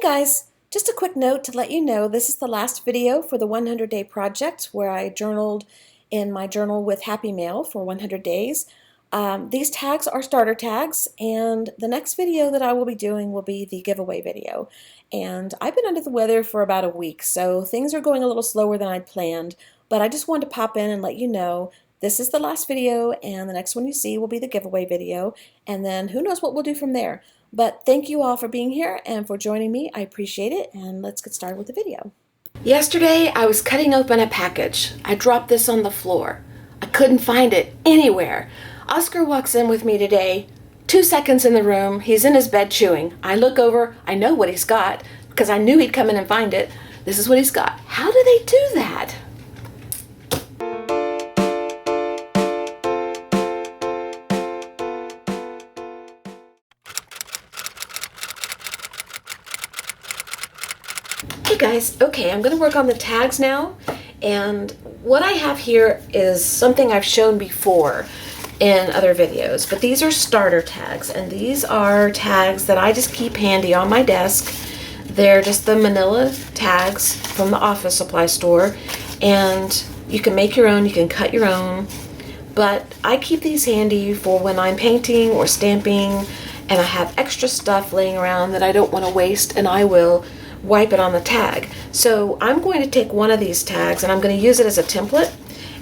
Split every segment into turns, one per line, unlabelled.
guys, just a quick note to let you know this is the last video for the 100-day project where I journaled in my journal with Happy Mail for 100 days. These tags are starter tags, and the next video that I will be doing will be the giveaway video. And I've been under the weather for about a week, so things are going a little slower than I'd planned, but I just wanted to pop in and let you know this is the last video, and the next one you see will be the giveaway video, and then who knows what we'll do from there. But thank you all for being here and for joining me. I appreciate it, and let's get started with the video.
Yesterday, I was cutting open a package. I dropped this on the floor. I couldn't find it anywhere. Oscar walks in with me today, 2 seconds in the room. He's in his bed chewing. I look over. I know what he's got because I knew he'd come in and find it. This is what he's got. How do they do that? Hey guys, okay, I'm going to work on the tags now, and what I have here is something I've shown before in other videos, but these are starter tags, and these are tags that I just keep handy on my desk. They're just the manila tags from the office supply store, and you can make your own, you can cut your own, but I keep these handy for when I'm painting or stamping and I have extra stuff laying around that I don't want to waste, and I will wipe it on the tag. So I'm going to take one of these tags and I'm going to use it as a template,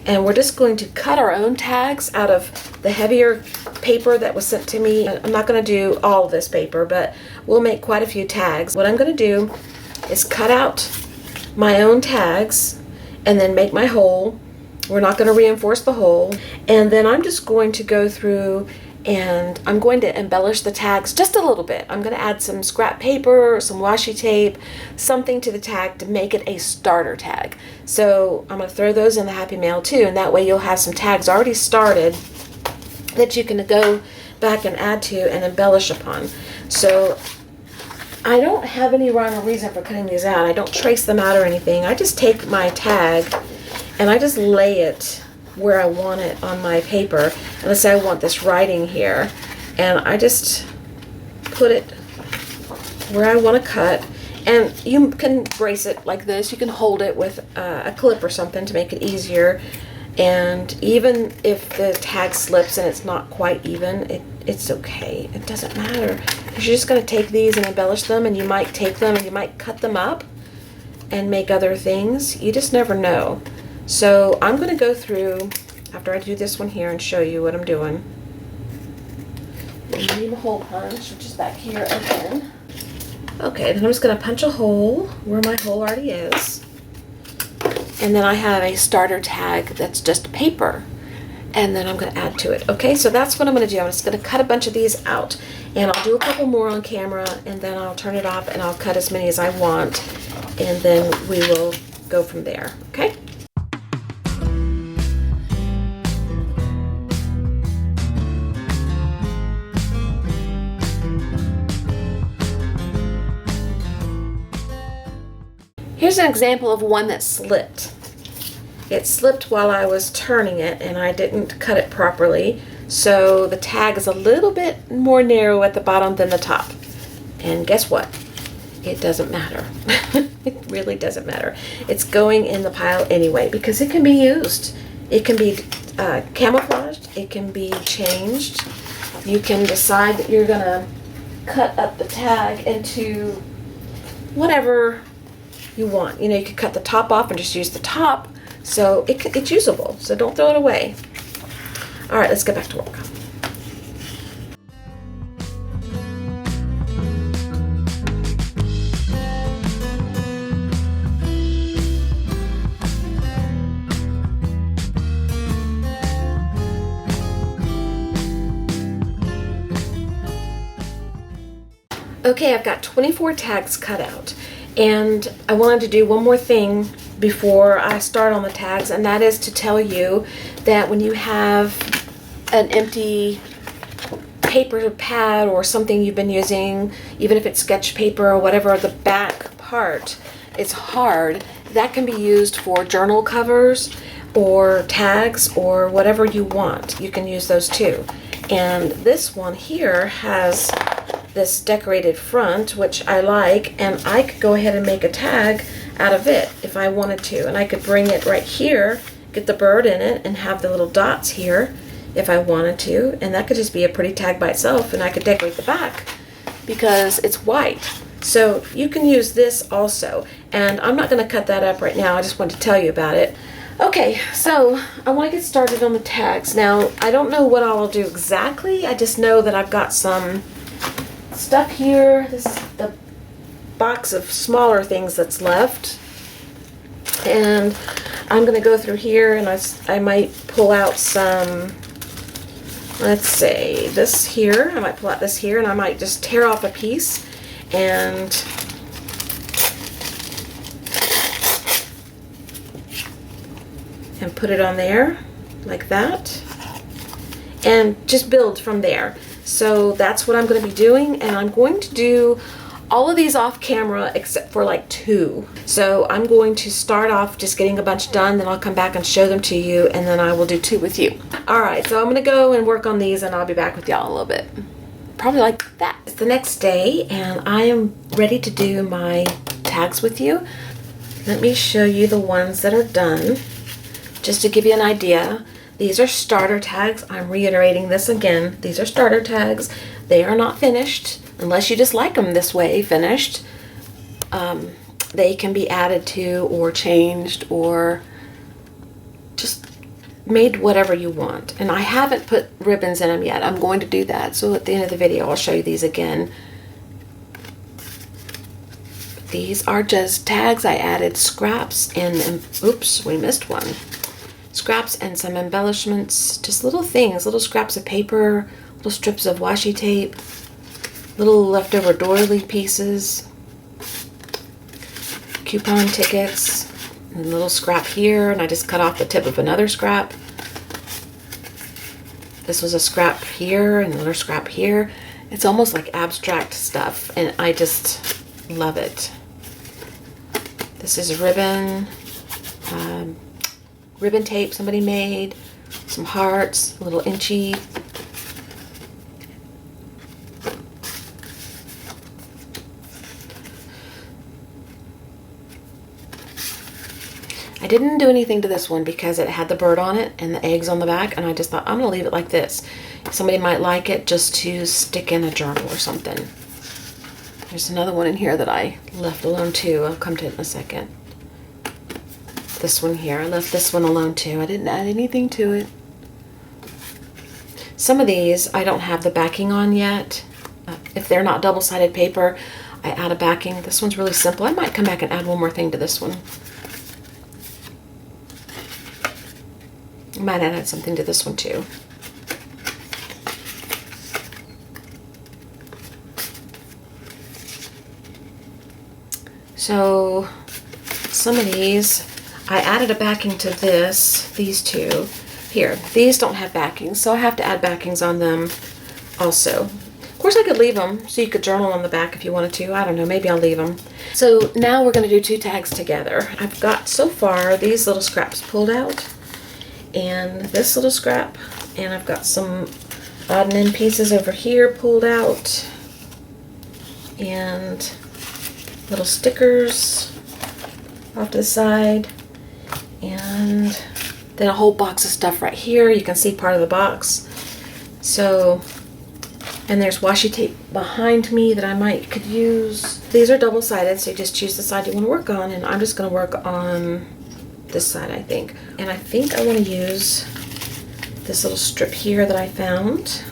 and we're just going to cut our own tags out of the heavier paper that was sent to me. I'm not going to do all of this paper, but we'll make quite a few tags. What I'm going to do is cut out my own tags and then make my hole. We're not going to reinforce the hole, and then I'm just going to go through and I'm going to embellish the tags just a little bit. I'm going to add some scrap paper, some washi tape, something to the tag to make it a starter tag. So I'm going to throw those in the Happy Mail too, and that way you'll have some tags already started that you can go back and add to and embellish upon. So I don't have any rhyme or reason for cutting these out. I don't trace them out or anything. I just take my tag and I just lay it where I want it on my paper. And let's say I want this writing here, and I just put it where I want to cut, and you can brace it like this. You can hold it with a clip or something to make it easier, and even if the tag slips and it's not quite even, it's okay. It doesn't matter, because you're just going to take these and embellish them, and you might take them and you might cut them up and make other things. You just never know. So I'm going to go through, after I do this one here, and show you what I'm doing. Need a hole punch, which is back here again. Okay, then I'm just going to punch a hole where my hole already is. And then I have a starter tag that's just paper. And then I'm going to add to it. Okay, so that's what I'm going to do. I'm just going to cut a bunch of these out. And I'll do a couple more on camera, and then I'll turn it off and I'll cut as many as I want. And then we will go from there. Okay? Here's an example of one that slipped. It slipped while I was turning it, and I didn't cut it properly, so the tag is a little bit more narrow at the bottom than the top. And guess what? It doesn't matter. It really doesn't matter. It's going in the pile anyway, because it can be used. It can be camouflaged. It can be changed. You can decide that you're going to cut up the tag into whatever you want. You know, you could cut the top off and just use the top, so it's usable, so don't throw it away. All right, let's get back to work. Okay, I've got 24 tags cut out, and I wanted to do one more thing before I start on the tags, and that is to tell you that when you have an empty paper pad or something you've been using, even if it's sketch paper or whatever, the back part is hard, that can be used for journal covers or tags or whatever you want. You can use those too. And this one here has this decorated front, which I like, and I could go ahead and make a tag out of it if I wanted to. And I could bring it right here, get the bird in it, and have the little dots here if I wanted to. And that could just be a pretty tag by itself, and I could decorate the back because it's white. So you can use this also. And I'm not going to cut that up right now. I just wanted to tell you about it. Okay, so I want to get started on the tags. Now, I don't know what I'll do exactly. I just know that I've got some stuff here. This is the box of smaller things that's left. And I'm going to go through here, and I might pull out some, let's say, this here. I might pull out this here, and I might just tear off a piece and put it on there like that and just build from there. So that's what I'm going to be doing, and I'm going to do all of these off camera except for like 2. So I'm going to start off just getting a bunch done, then I'll come back and show them to you, and then I will do 2 with you. Alright, so I'm going to go and work on these, and I'll be back with y'all in a little bit. Probably like that. It's the next day, and I am ready to do my tags with you. Let me show you the ones that are done. Just to give you an idea, these are starter tags. I'm reiterating this again. These are starter tags. They are not finished, unless you just like them this way, finished. They can be added to or changed or just made whatever you want. And I haven't put ribbons in them yet. I'm going to do that. So at the end of the video, I'll show you these again. These are just tags. I added scraps and oops, we missed one. Scraps and some embellishments, just little things, little scraps of paper, little strips of washi tape, little leftover doily pieces, coupon tickets, and a little scrap here, and I just cut off the tip of another scrap. This was a scrap here, and another scrap here. It's almost like abstract stuff, and I just love it. This is a ribbon. Ribbon tape somebody made, some hearts, a little inchy. I didn't do anything to this one because it had the bird on it and the eggs on the back, and I just thought I'm gonna leave it like this. Somebody might like it just to stick in a journal or something. There's another one in here that I left alone too. I'll come to it in a second. This one here, I left this one alone too. I didn't add anything to it. Some of these I don't have the backing on yet. If they're not double-sided paper, I add a backing. This one's really simple. I might come back and add one more thing to this one. I might add something to this one too. So some of these, I added a backing to these 2. Here, these don't have backings, so I have to add backings on them also. Of course, I could leave them so you could journal on the back if you wanted to. I don't know, maybe I'll leave them. So now we're going to do 2 tags together. I've got so far these little scraps pulled out, and this little scrap, and I've got some odd and end pieces over here pulled out, and little stickers off to the side. And then a whole box of stuff right here. You can see part of the box. So, and there's washi tape behind me that I could use. These are double-sided, so you just choose the side you want to work on, and I'm just going to work on this side, I think. And I think I want to use this little strip here that I found.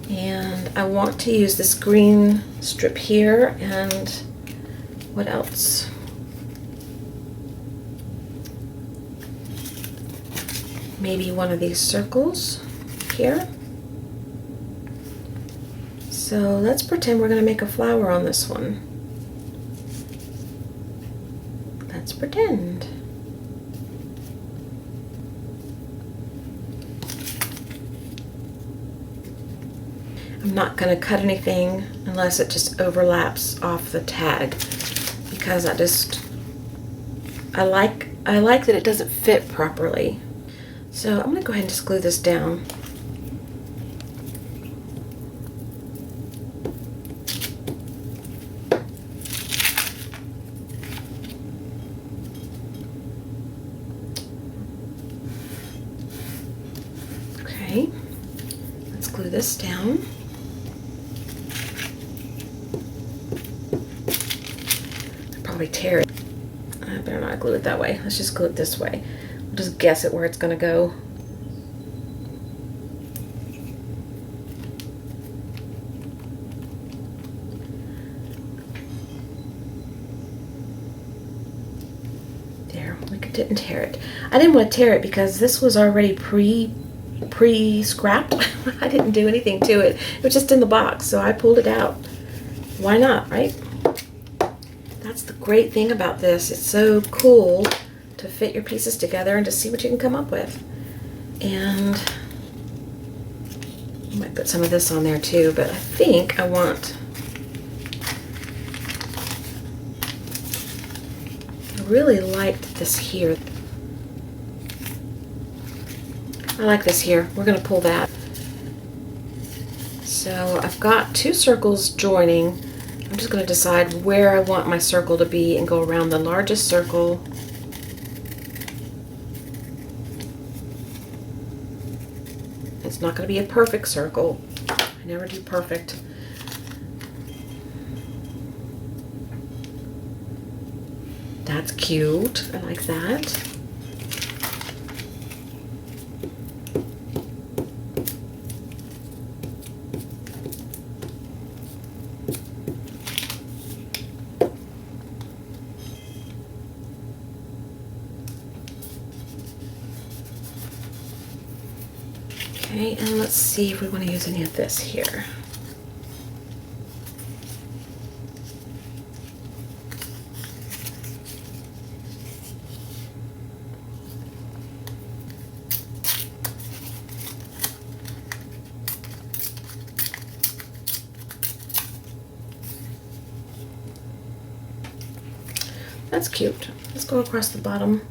And I want to use this green strip here, and what else? Maybe one of these circles here. So let's pretend we're going to make a flower on this one. Let's pretend. I'm not going to cut anything unless it just overlaps off the tag, because I like that it doesn't fit properly. So I'm going to go ahead and just glue this down. this down. I'll probably tear it. I better not glue it that way. Let's just glue it this way. We'll just guess at where it's going to go. There, we didn't tear it. I didn't want to tear it because this was already pre-scrapped. I didn't do anything to it. It was just in the box, so I pulled it out. Why not, right? That's the great thing about this. It's so cool to fit your pieces together and to see what you can come up with. And I might put some of this on there too, but I think I want, I really liked this here. I like this here. We're going to pull that. So I've got 2 circles joining. I'm just going to decide where I want my circle to be and go around the largest circle. It's not going to be a perfect circle. I never do perfect. That's cute. I like that. Okay, and let's see if we want to use any of this here. That's cute. Let's go across the bottom.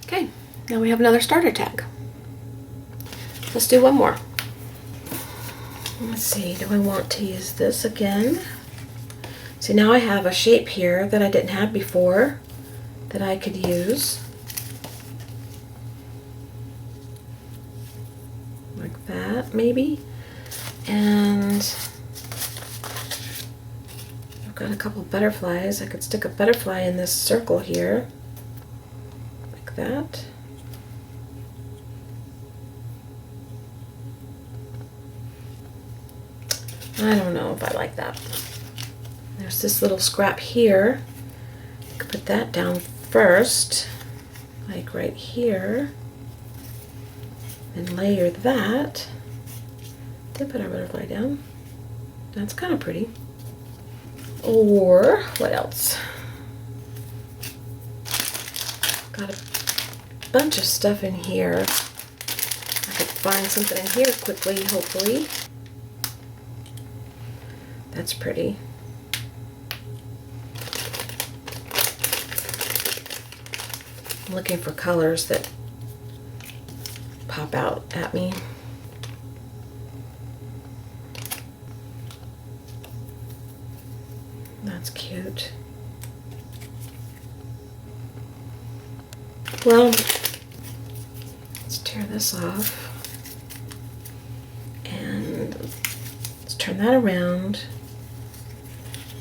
Okay, now we have another starter tag. Let's do one more. Let's see, do I want to use this again? See, now I have a shape here that I didn't have before that I could use. Like that, maybe. And I've got a couple butterflies. I could stick a butterfly in this circle here. Like that. I don't know if I like that. There's this little scrap here. I could put that down first, like right here, and layer that. Did put our butterfly down. That's kind of pretty. Or what else? Got a bunch of stuff in here. I could find something in here quickly, hopefully. That's pretty. I'm looking for colors that pop out at me. That's cute. Well, let's tear this off. And let's turn that around.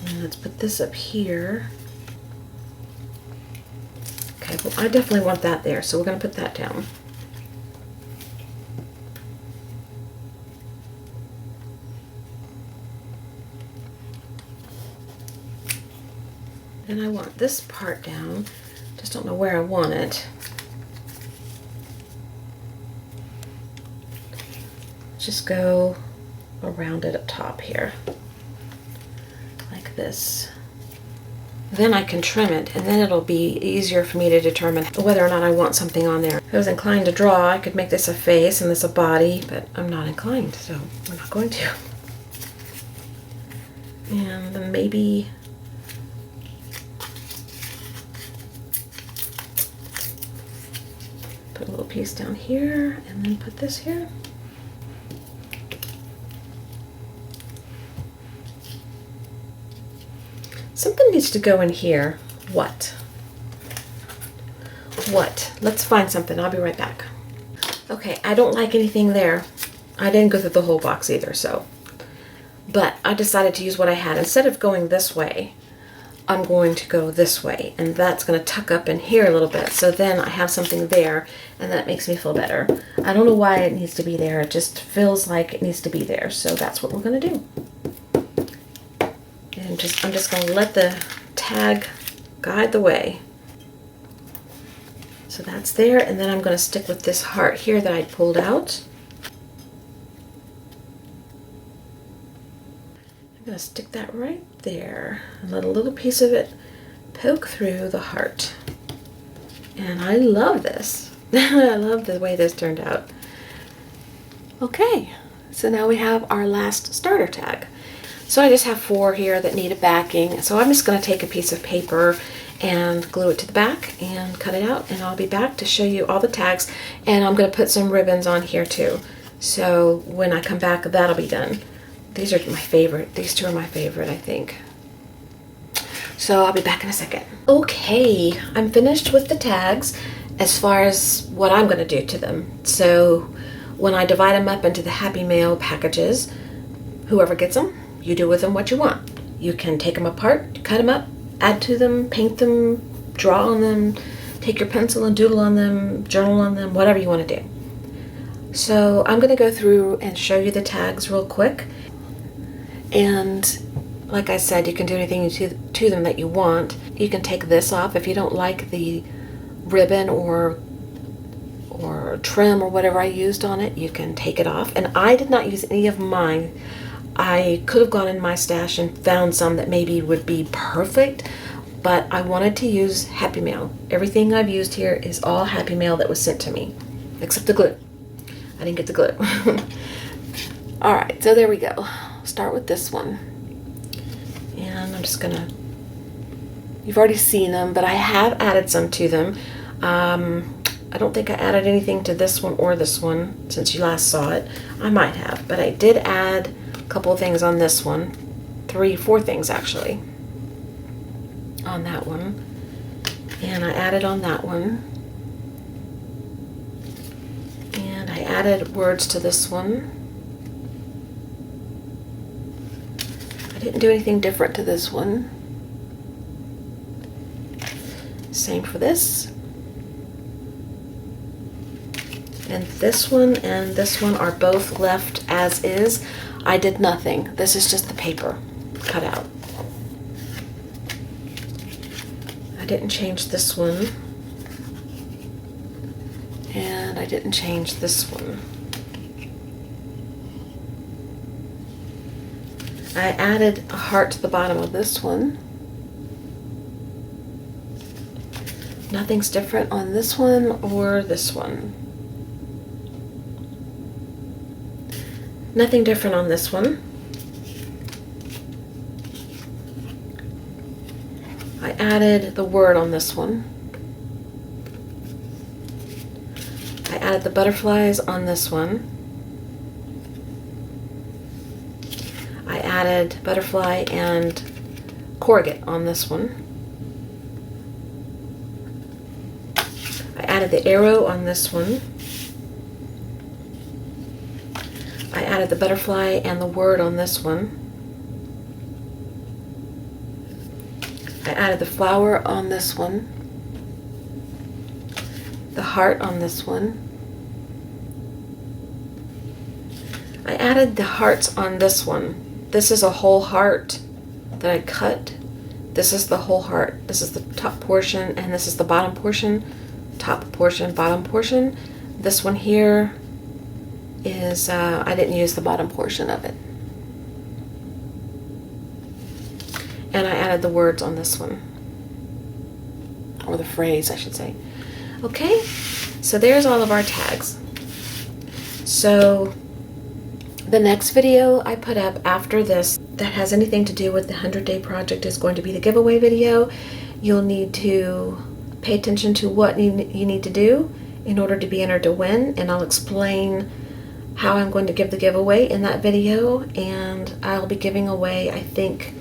And let's put this up here. Okay, well, I definitely want that there, so we're going to put that down. And I want this part down. Just don't know where I want it. Just go around it up top here. Like this. Then I can trim it, and then it'll be easier for me to determine whether or not I want something on there. If I was inclined to draw, I could make this a face and this a body, but I'm not inclined, so we're not going to. And then maybe put a little piece down here, and then put this here. Something needs to go in here. What? What? Let's find something. I'll be right back. Okay, I don't like anything there. I didn't go through the whole box either, so. But I decided to use what I had. Instead of going this way, I'm going to go this way. And that's going to tuck up in here a little bit. So then I have something there, and that makes me feel better. I don't know why it needs to be there. It just feels like it needs to be there. So that's what we're going to do. And I'm just going to let the tag guide the way. So that's there, and then I'm going to stick with this heart here that I pulled out. I'm going to stick that right there and let a little piece of it poke through the heart. And I love this. I love the way this turned out. Okay, so now we have our last starter tag. So I just have 4 here that need a backing. So I'm just going to take a piece of paper and glue it to the back and cut it out, and I'll be back to show you all the tags, and I'm going to put some ribbons on here too. So when I come back, that'll be done. These are my favorite. These 2 are my favorite, I think. So I'll be back in a second. Okay, I'm finished with the tags as far as what I'm going to do to them. So when I divide them up into the Happy Mail packages, whoever gets them, you do with them what you want. You can take them apart, cut them up, add to them, paint them, draw on them, take your pencil and doodle on them, journal on them, whatever you want to do. So I'm going to go through and show you the tags real quick. And like I said, you can do anything to them that you want. You can take this off if you don't like the ribbon or trim or whatever I used on it. You can take it off. And I did not use any of mine. I could have gone in my stash and found some that maybe would be perfect, but I wanted to use Happy Mail. Everything I've used here is all Happy Mail that was sent to me, except the glue. I didn't get the glue. All right, so there we go. Start with this one. And I'm just gonna, you've already seen them, but I have added some to them. I don't think I added anything to this one or this one since you last saw it. I might have, but I did add couple of things on this one, 3, 4 things actually on that one, and I added on that one, and I added words to this one. I didn't do anything different to this one. Same for this, and this one are both left as is. I did nothing. This is just the paper cut out. I didn't change this one. And I didn't change this one. I added a heart to the bottom of this one. Nothing's different on this one or this one. Nothing different on this one. I added the word on this one. I added the butterflies on this one. I added butterfly and corrugate on this one. I added the arrow on this one. I added the butterfly and the word on this one. I added the flower on this one. The heart on this one. I added the hearts on this one. This is a whole heart that I cut. This is the whole heart. This is the top portion and this is the bottom portion. Top portion, bottom portion. This one here is, I didn't use the bottom portion of it. And I added the words on this one. Or the phrase, I should say. Okay, so there's all of our tags. So the next video I put up after this that has anything to do with the 100-day project is going to be the giveaway video. You'll need to pay attention to what you need to do in order to be entered to win, and I'll explain how I'm going to give the giveaway in that video, and I'll be giving away, I think,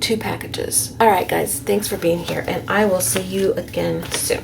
2 packages. All right, guys, thanks for being here, and I will see you again soon.